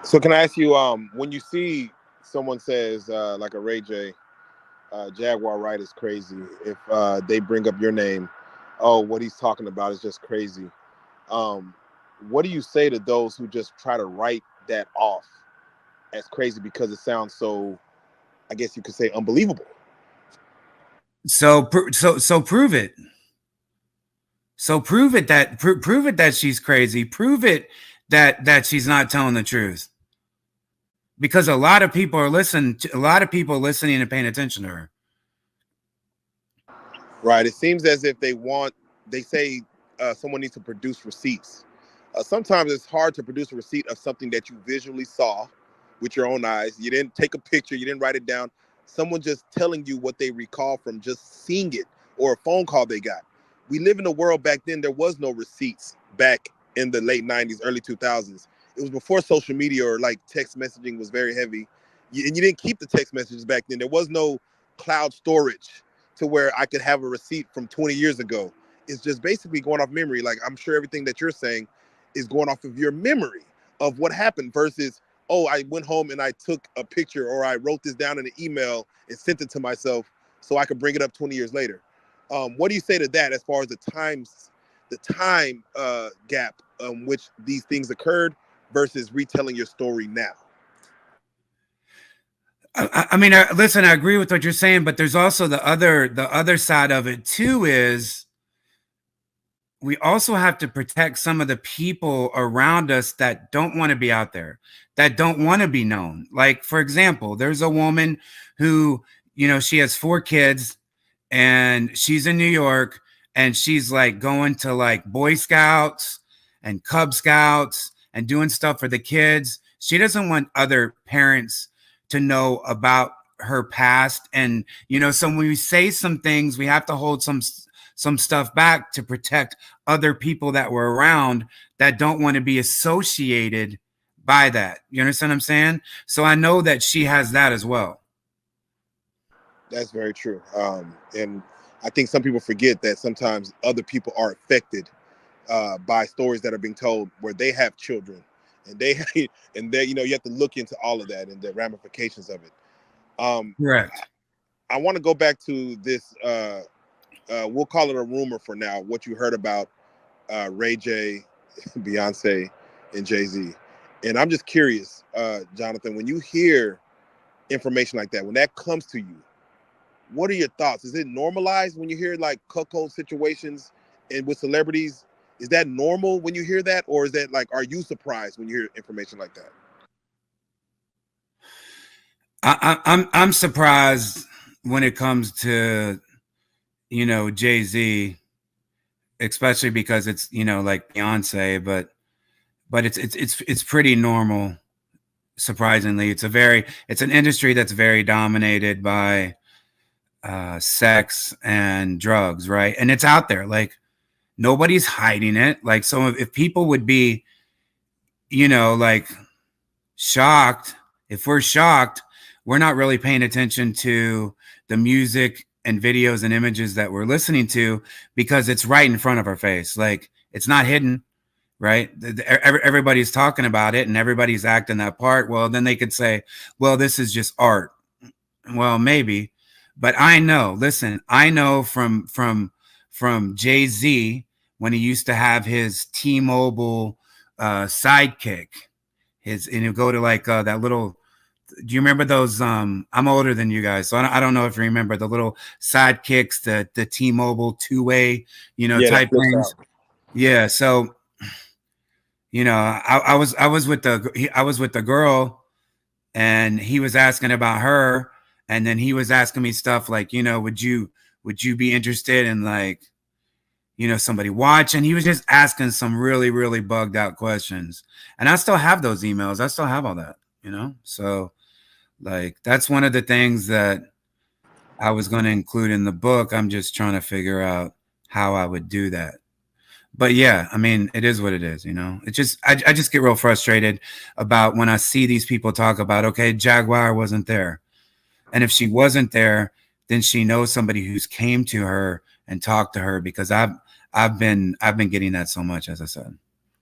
So can I ask you, when you see someone says like a Ray J, Jaguar Wright is crazy. If they bring up your name, oh, what he's talking about is just crazy. Um, what do you say to those who just try to write that off as crazy because it sounds so, I guess you could say, unbelievable? So prove it. So prove it that prove it that she's crazy. Prove it that she's not telling the truth. Because a lot of people are listening. A lot of people listening and paying attention to her. Right. It seems as if they say someone needs to produce receipts. Sometimes it's hard to produce a receipt of something that you visually saw with your own eyes. You didn't take a picture, you didn't write it down. Someone just telling you what they recall from just seeing it or a phone call they got. We live in a world back then, there was no receipts back in the late 90s, early 2000s. It was before social media or like text messaging was very heavy. And you didn't keep the text messages back then. There was no cloud storage to where I could have a receipt from 20 years ago. It's just basically going off memory. Like I'm sure everything that you're saying is going off of your memory of what happened versus, oh, I went home and I took a picture or I wrote this down in an email and sent it to myself so I could bring it up 20 years later. What do you say to that as far as the time gap which these things occurred versus retelling your story now? I mean, listen, I agree with what you're saying, but there's also the other side of it too. Is we also have to protect some of the people around us that don't want to be out there, that don't want to be known. Like, for example, there's a woman who, she has 4 kids and she's in New York and she's like going to like Boy Scouts and Cub Scouts and doing stuff for the kids. She doesn't want other parents to know about her past. And, so when we say some things, we have to hold some stuff back to protect other people that were around that don't want to be associated by that. You understand what I'm saying? So I know that she has that as well. That's very true. And I think some people forget that sometimes other people are affected by stories that are being told where they have children, and they and they you have to look into all of that and the ramifications of it. Um, Correct. I want to go back to this. We'll call it a rumor for now. What you heard about Ray J, Beyonce, and Jay Z, and I'm just curious, Jonathan, when you hear information like that, when that comes to you, what are your thoughts? Is it normalized when you hear like cuckold situations and with celebrities? Is that normal when you hear that, or is that like, are you surprised when you hear information like that? I'm surprised when it comes to Jay-Z, especially because it's like Beyonce, but it's pretty normal. Surprisingly, it's an industry that's very dominated by sex and drugs, right? And it's out there, like nobody's hiding it. Like, so if people would be, like shocked, if we're shocked, we're not really paying attention to the music and videos and images that we're listening to because it's right in front of our face. Like, it's not hidden, right? Everybody's talking about it and everybody's acting that part. Well, then they could say, well, this is just art. Well, maybe, but I know. Listen, I know from Jay Z when he used to have his T-Mobile sidekick. And he'll go to like that little. Do you remember those? I'm older than you guys, so I don't know if you remember the little sidekicks, the T-Mobile two-way, Yeah, that type flips things. out. Yeah, so I was with the girl and he was asking about her, and then he was asking me stuff like, would you be interested in like, somebody watching? He was just asking some really, really bugged out questions. And I still have those emails. I still have all that, So like that's one of the things that I was going to include in the book. I'm just trying to figure out how I would do that. But yeah, I mean, it is what it is. It just I just get real frustrated about when I see these people talk about, okay, Jaguar wasn't there. And if she wasn't there, then she knows somebody who's came to her and talked to her, because I've been getting that so much, as I said.